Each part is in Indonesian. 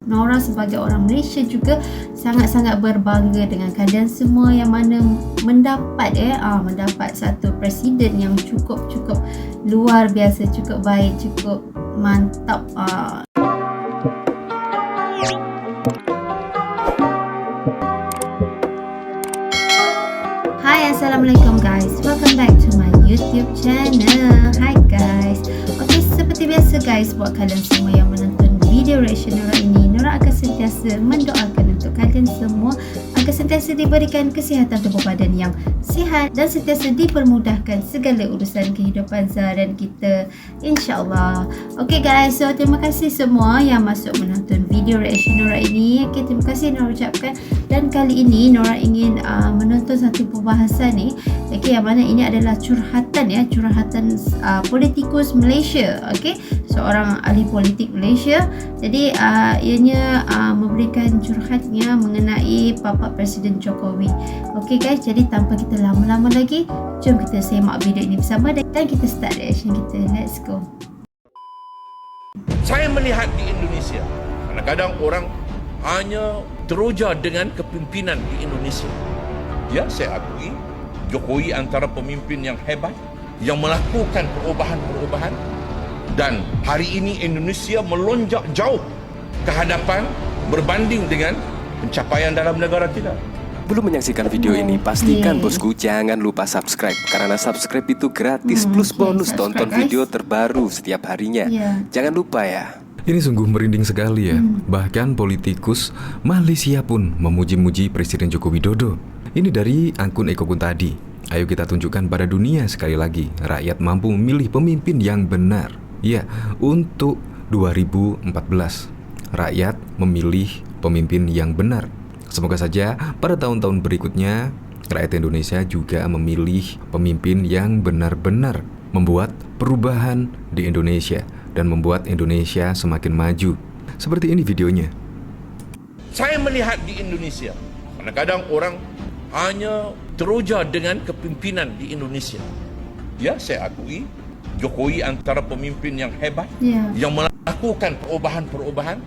Nora sebagai orang Malaysia juga sangat-sangat berbangga dengan kalian semua yang mana mendapat satu presiden yang cukup luar biasa, cukup baik, cukup mantap. Hi, Assalamualaikum guys, welcome back to my YouTube channel. Hi guys. Okay, seperti biasa guys, buat kalian semua yang menonton video reaction Nora ini, Nora akan sentiasa mendoakan untuk kalian semua agar sentiasa diberikan kesihatan tubuh badan yang sihat dan sentiasa dipermudahkan segala urusan kehidupan seharian kita, insyaAllah. Okay guys, so terima kasih semua yang masuk menonton video reaction Nora ini. Okay, terima kasih Nora ucapkan. Dan kali ini Nora ingin menonton satu perbahasan ni, okay, yang mana ini adalah curhatan politikus Malaysia, okay, seorang ahli politik Malaysia. Jadi ianya memberikan curhatnya mengenai Bapak Presiden Jokowi. Okay guys, jadi tanpa kita lama-lama lagi, jom kita semak video ini bersama dan kita start reaction kita. Let's go. Saya melihat di Indonesia, kadang-kadang orang hanya teroja dengan kepimpinan di Indonesia. Ya, saya akui Jokowi antara pemimpin yang hebat, yang melakukan perubahan-perubahan, dan hari ini Indonesia melonjak jauh ke hadapan berbanding dengan pencapaian dalam negara kita. Belum menyaksikan video ini, pastikan bosku jangan lupa subscribe, karena subscribe itu gratis plus bonus tonton video terbaru setiap harinya. Jangan lupa ya. Ini sungguh merinding sekali ya. Bahkan politikus Malaysia pun memuji-muji Presiden Joko Widodo. Ini dari akun Ekokun tadi. Ayo kita tunjukkan pada dunia sekali lagi, rakyat mampu memilih pemimpin yang benar. Ya, untuk 2014 rakyat memilih pemimpin yang benar. Semoga saja pada tahun-tahun berikutnya rakyat Indonesia juga memilih pemimpin yang benar-benar membuat perubahan di Indonesia dan membuat Indonesia semakin maju. Seperti ini videonya. Saya melihat di Indonesia, kadang-kadang orang hanya teroja dengan kepimpinan di Indonesia. Ya, saya akui Jokowi antara pemimpin yang hebat, yang melakukan perubahan-perubahan,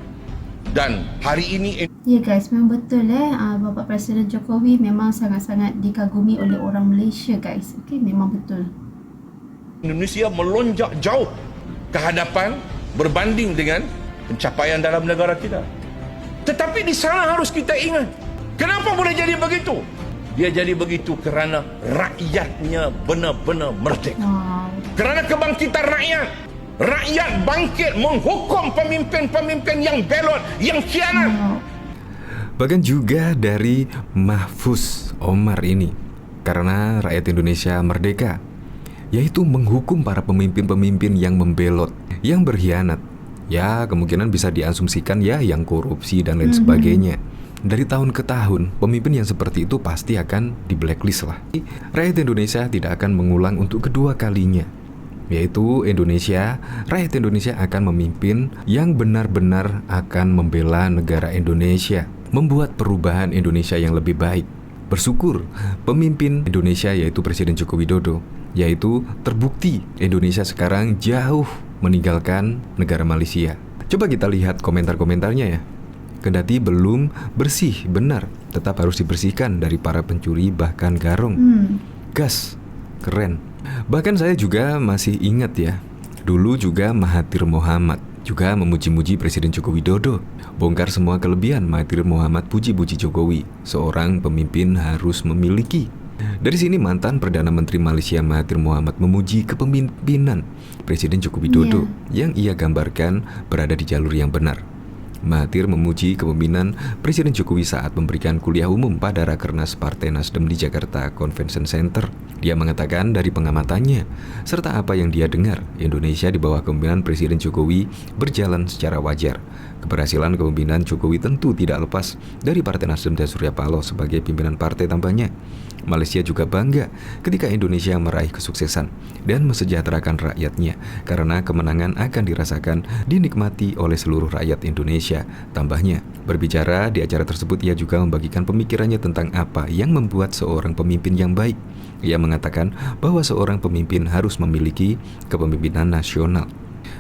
dan hari ini ya guys, memang betul Bapak Presiden Jokowi memang sangat-sangat dikagumi oleh orang Malaysia guys. Okay, memang betul. Indonesia melonjak jauh ke hadapan berbanding dengan pencapaian dalam negara kita. Tetapi di sana harus kita ingat, kenapa boleh jadi begitu? Dia jadi begitu kerana rakyatnya benar-benar merdeka. Kerana kebangkitan rakyat. Rakyat bangkit menghukum pemimpin-pemimpin yang belot, yang khianat. Bahkan juga dari Mahfuz Omar ini, karena rakyat Indonesia merdeka, yaitu menghukum para pemimpin-pemimpin yang membelot, yang berkhianat. Ya, kemungkinan bisa diasumsikan ya yang korupsi dan lain sebagainya. Dari tahun ke tahun, pemimpin yang seperti itu pasti akan di blacklist lah. Rakyat Indonesia tidak akan mengulang untuk kedua kalinya, yaitu rakyat Indonesia akan memimpin yang benar-benar akan membela negara Indonesia, membuat perubahan Indonesia yang lebih baik. Bersyukur pemimpin Indonesia yaitu Presiden Joko Widodo, yaitu terbukti Indonesia sekarang jauh meninggalkan negara Malaysia. Coba kita lihat komentar-komentarnya ya. Kendati belum bersih benar, tetap harus dibersihkan dari para pencuri bahkan garong. Gas, keren. Bahkan saya juga masih ingat ya, dulu juga Mahathir Mohamad juga memuji-muji Presiden Joko Widodo. Bongkar semua kelebihan Mahathir Mohamad, puji-puji Jokowi. Seorang pemimpin harus memiliki. Dari sini mantan Perdana Menteri Malaysia Mahathir Mohamad memuji kepemimpinan Presiden Joko Widodo yang ia gambarkan berada di jalur yang benar. Mahathir memuji kepemimpinan Presiden Jokowi saat memberikan kuliah umum pada Rakernas Partai Nasdem di Jakarta Convention Center. Dia mengatakan dari pengamatannya serta apa yang dia dengar, Indonesia di bawah kepemimpinan Presiden Jokowi berjalan secara wajar. Keberhasilan kepemimpinan Jokowi tentu tidak lepas dari Partai Nasdem dan Surya Paloh sebagai pimpinan partai tambahnya. Malaysia juga bangga ketika Indonesia meraih kesuksesan dan mesejahterakan rakyatnya, karena kemenangan akan dirasakan dinikmati oleh seluruh rakyat Indonesia. Tambahnya, berbicara di acara tersebut ia juga membagikan pemikirannya tentang apa yang membuat seorang pemimpin yang baik. Ia mengatakan bahwa seorang pemimpin harus memiliki kepemimpinan nasional.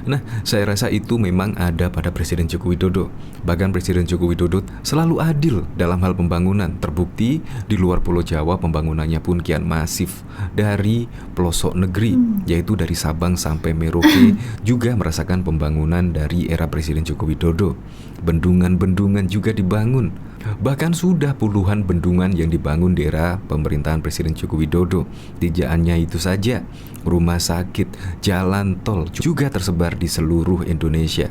Nah, saya rasa itu memang ada pada Presiden Joko Widodo. Bahkan Presiden Joko Widodo selalu adil dalam hal pembangunan. Terbukti di luar Pulau Jawa pembangunannya pun kian masif. Dari pelosok negeri, yaitu dari Sabang sampai Merauke juga merasakan pembangunan dari era Presiden Joko Widodo. Bendungan-bendungan juga dibangun. Bahkan sudah puluhan bendungan yang dibangun di era pemerintahan Presiden Joko Widodo. Tidak hanya itu saja, rumah sakit, jalan tol juga tersebar di seluruh Indonesia.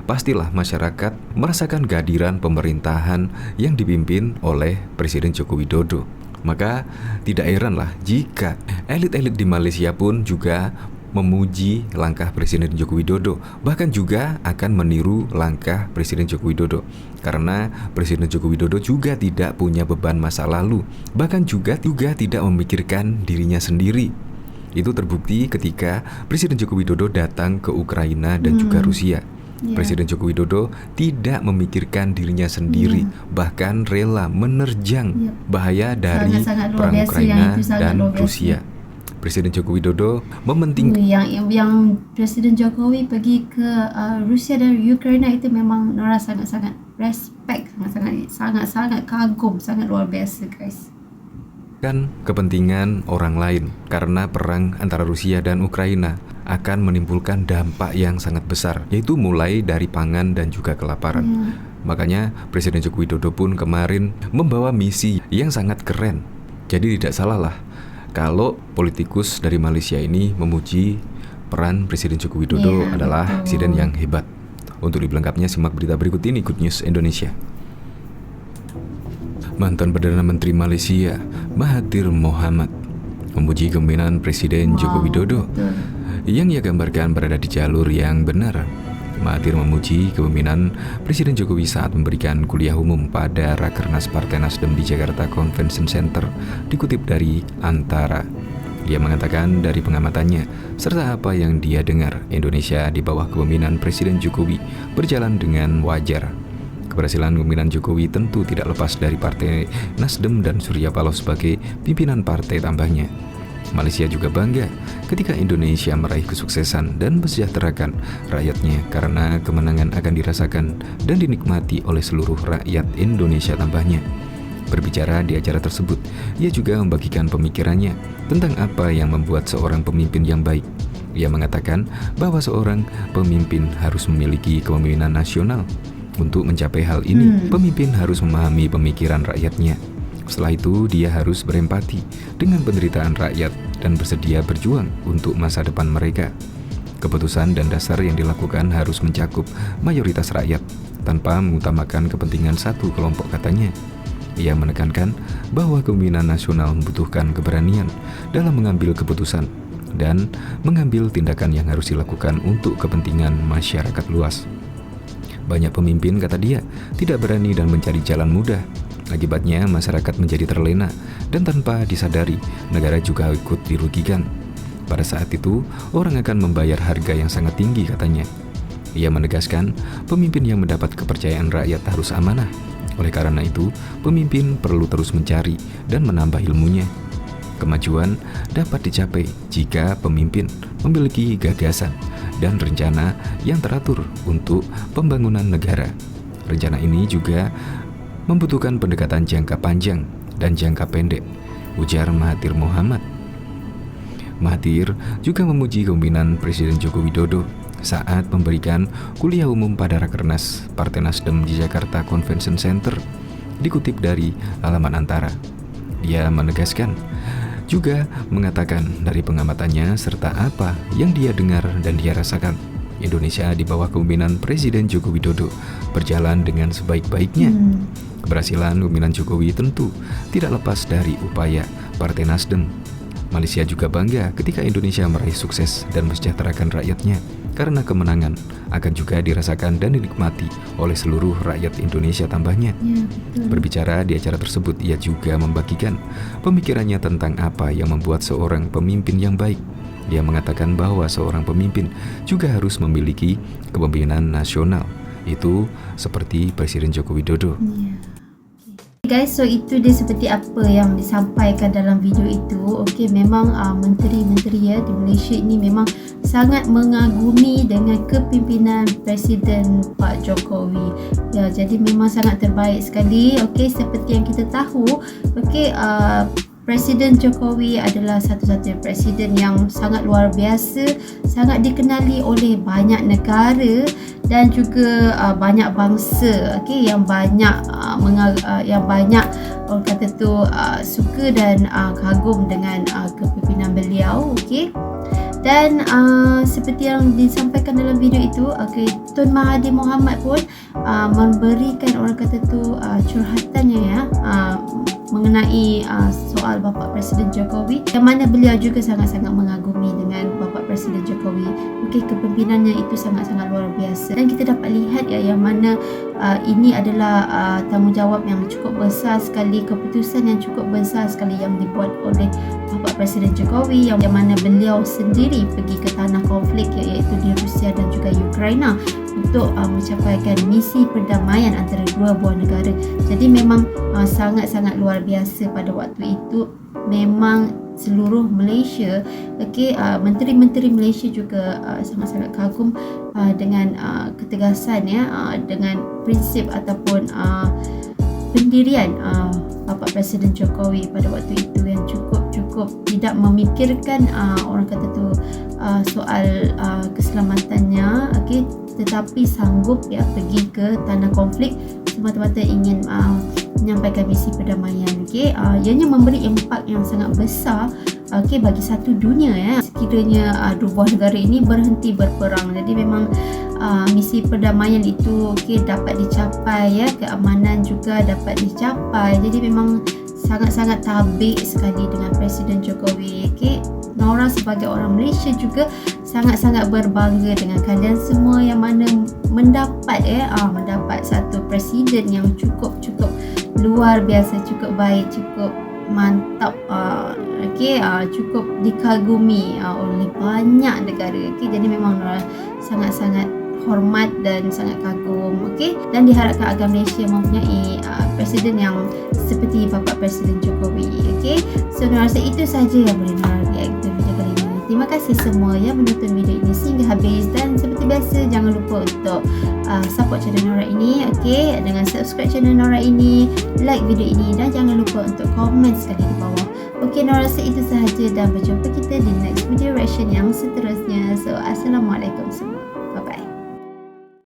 Pastilah masyarakat merasakan kehadiran pemerintahan yang dipimpin oleh Presiden Joko Widodo. Maka tidak heranlah jika elit-elit di Malaysia pun juga memuji langkah Presiden Joko Widodo, bahkan juga akan meniru langkah Presiden Joko Widodo. Karena Presiden Joko Widodo juga tidak punya beban masa lalu, bahkan juga tidak memikirkan dirinya sendiri. Itu terbukti ketika Presiden Joko Widodo datang ke Ukraina dan juga Rusia. Presiden Joko Widodo tidak memikirkan dirinya sendiri, bahkan rela menerjang bahaya dari perang Ukraina dan Rusia. Presiden Joko Widodo mementingkan yang Presiden Jokowi pergi ke Rusia dan Ukraina itu memang Nora sangat-sangat respect, sangat-sangat kagum, sangat luar biasa guys. Kan kepentingan orang lain, karena perang antara Rusia dan Ukraina akan menimbulkan dampak yang sangat besar, yaitu mulai dari pangan dan juga kelaparan. Makanya Presiden Joko Widodo pun kemarin membawa misi yang sangat keren. Jadi tidak salah lah kalau politikus dari Malaysia ini memuji peran Presiden Joko Widodo adalah presiden yang hebat. Untuk lebih lengkapnya simak berita berikut ini, Good News Indonesia. Mantan Perdana Menteri Malaysia Mahathir Mohamad memuji kepemimpinan Presiden Joko Widodo yang ia gambarkan berada di jalur yang benar. Mahathir memuji kepemimpinan Presiden Jokowi saat memberikan kuliah umum pada Rakernas Partai Nasdem di Jakarta Convention Center, dikutip dari Antara. Ia mengatakan dari pengamatannya serta apa yang dia dengar, Indonesia di bawah kepemimpinan Presiden Jokowi berjalan dengan wajar. Keberhasilan kepemimpinan Jokowi tentu tidak lepas dari Partai Nasdem dan Surya Paloh sebagai pimpinan partai tambahnya. Malaysia juga bangga ketika Indonesia meraih kesuksesan dan mensejahterakan rakyatnya karena kemenangan akan dirasakan dan dinikmati oleh seluruh rakyat Indonesia tambahnya. Berbicara di acara tersebut, ia juga membagikan pemikirannya tentang apa yang membuat seorang pemimpin yang baik. Ia mengatakan bahwa seorang pemimpin harus memiliki kepemimpinan nasional. Untuk mencapai hal ini, pemimpin harus memahami pemikiran rakyatnya. Setelah itu, dia harus berempati dengan penderitaan rakyat dan bersedia berjuang untuk masa depan mereka. Keputusan dan dasar yang dilakukan harus mencakup mayoritas rakyat tanpa mengutamakan kepentingan satu kelompok, katanya. Ia menekankan bahwa kepemimpinan nasional membutuhkan keberanian dalam mengambil keputusan dan mengambil tindakan yang harus dilakukan untuk kepentingan masyarakat luas. Banyak pemimpin, kata dia, tidak berani dan mencari jalan mudah. Akibatnya masyarakat menjadi terlena dan tanpa disadari negara juga ikut dirugikan. Pada saat itu orang akan membayar harga yang sangat tinggi, katanya. Ia menegaskan pemimpin yang mendapat kepercayaan rakyat harus amanah. Oleh karena itu pemimpin perlu terus mencari dan menambah ilmunya. Kemajuan dapat dicapai jika pemimpin memiliki gagasan dan rencana yang teratur untuk pembangunan negara. Rencana ini juga membutuhkan pendekatan jangka panjang dan jangka pendek, ujar Mahathir Mohamad. Mahathir juga memuji kepemimpinan Presiden Joko Widodo saat memberikan kuliah umum pada Rakernas Partai Nasdem di Jakarta Convention Center, dikutip dari halaman Antara. Dia menegaskan, juga mengatakan dari pengamatannya serta apa yang dia dengar dan dia rasakan, Indonesia di bawah kepemimpinan Presiden Joko Widodo berjalan dengan sebaik-baiknya. Keberhasilan kepemimpinan Jokowi tentu tidak lepas dari upaya Partai Nasdem. Malaysia juga bangga ketika Indonesia meraih sukses dan mensejahterakan rakyatnya, karena kemenangan akan juga dirasakan dan dinikmati oleh seluruh rakyat Indonesia, tambahnya. Berbicara di acara tersebut, ia juga membagikan pemikirannya tentang apa yang membuat seorang pemimpin yang baik. Dia mengatakan bahwa seorang pemimpin juga harus memiliki kepemimpinan nasional. Itu seperti Presiden Joko Widodo. Guys, so itu dia seperti apa yang disampaikan dalam video itu. Okey, memang menteri-menteri ya di Malaysia ini memang sangat mengagumi dengan kepimpinan Presiden Pak Jokowi. Ya, jadi memang sangat terbaik sekali. Okey, seperti yang kita tahu, okey, Presiden Jokowi adalah satu-satunya presiden yang sangat luar biasa, sangat dikenali oleh banyak negara dan juga banyak bangsa, okey, yang banyak orang kata tu suka dan kagum dengan kepimpinan beliau, okey. Dan seperti yang disampaikan dalam video itu, okay, Tun Mahathir Mohamad pun memberikan orang kata tu curhatannya ya, mengenai soal Bapak Presiden Jokowi, yang mana beliau juga sangat-sangat mengagumi dengan Bapak Presiden Jokowi. Okey, kepimimpinannya itu sangat-sangat luar biasa dan kita dapat lihat ya yang mana ini adalah tanggungjawab yang cukup besar sekali, keputusan yang cukup besar sekali yang dibuat oleh Bapak Presiden Jokowi, yang mana beliau sendiri pergi ke tanah konflik iaitu di Rusia dan juga Ukraina untuk mencapaikan misi perdamaian antara dua buah negara. Jadi memang sangat-sangat luar biasa pada waktu itu. Memang seluruh Malaysia, okey, menteri-menteri Malaysia juga sangat-sangat kagum dengan ketegasan ya, dengan prinsip ataupun pendirian Bapak Presiden Jokowi pada waktu itu, yang cukup tidak memikirkan orang kata tu soal keselamatannya, okey, tetapi sanggup ya pergi ke tanah konflik semata-mata ingin menyampaikan misi perdamaian. Okey, ianya memberi impak yang sangat besar, okey, bagi satu dunia ya, sekiranya dua buah negara ini berhenti berperang. Jadi memang misi perdamaian itu okey dapat dicapai ya, keamanan juga dapat dicapai. Jadi memang sangat-sangat tabik sekali dengan Presiden Jokowi. Okey, Nora sebagai orang Malaysia juga sangat-sangat berbangga dengan kalian semua yang mana mendapat mendapat satu presiden yang cukup luar biasa, cukup baik, cukup mantap, okey, cukup dikagumi oleh banyak negara. Okey, jadi memang Nora sangat-sangat hormat dan sangat kagum, okey, dan diharapkan agar Malaysia mempunyai presiden yang seperti Bapak Presiden Jokowi. Okey, so Nora rasa itu sahaja yang boleh Nora react untuk video kali ini. Terima kasih semua yang menonton video ini sehingga habis, dan seperti biasa jangan lupa untuk support channel Nora ini, okey, dengan subscribe channel Nora ini, like video ini, dan jangan lupa untuk komen sekali di bawah. Okey, Nora rasa itu sahaja dan berjumpa kita di next video reaction yang seterusnya. So assalamualaikum semua.